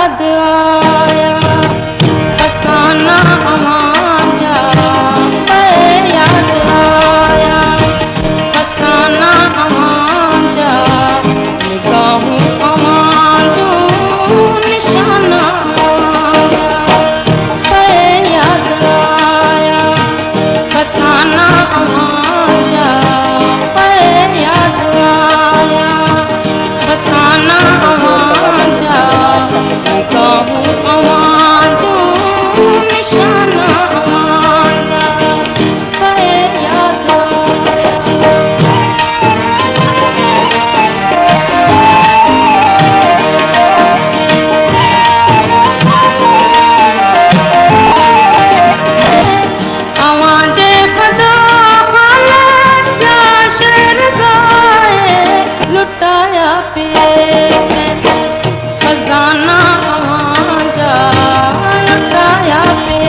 याद आया फसाना अमांजा याद आया फसाना अमांजा निगाहों अमांजो निशाना याद आया फसाना अमांजा याद आया फसाना अमांजा निगाहों अमांजो निशाना अमांजा याद अमांजे खुदा हालत जा शेर गाए लुटाया पे खजाना अमांजा लुटाया पे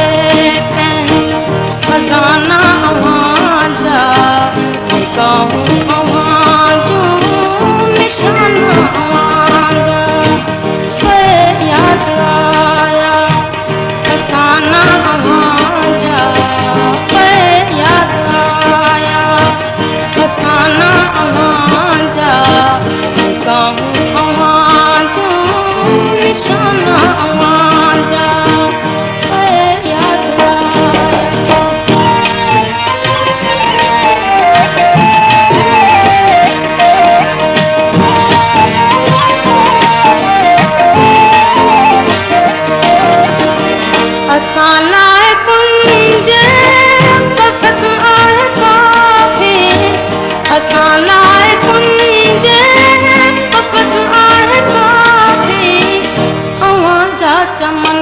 खजाना अमांजा निगाहों अमांजो निशाना अमांजा याद आया फसाना अमांजा याद आया फसाना अमांजा निगाहों अमांजो निशाना अमांजा याद असां लाइ कुंजे कफ़स आहे काफ़ी असां लाइ कुंजे कफ़स आहे काफ़ी अवांजा चमन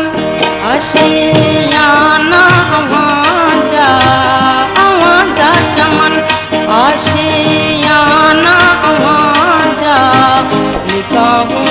आशियाना अवांजा अवांजा चमन आशियाना अवांजा निगाहों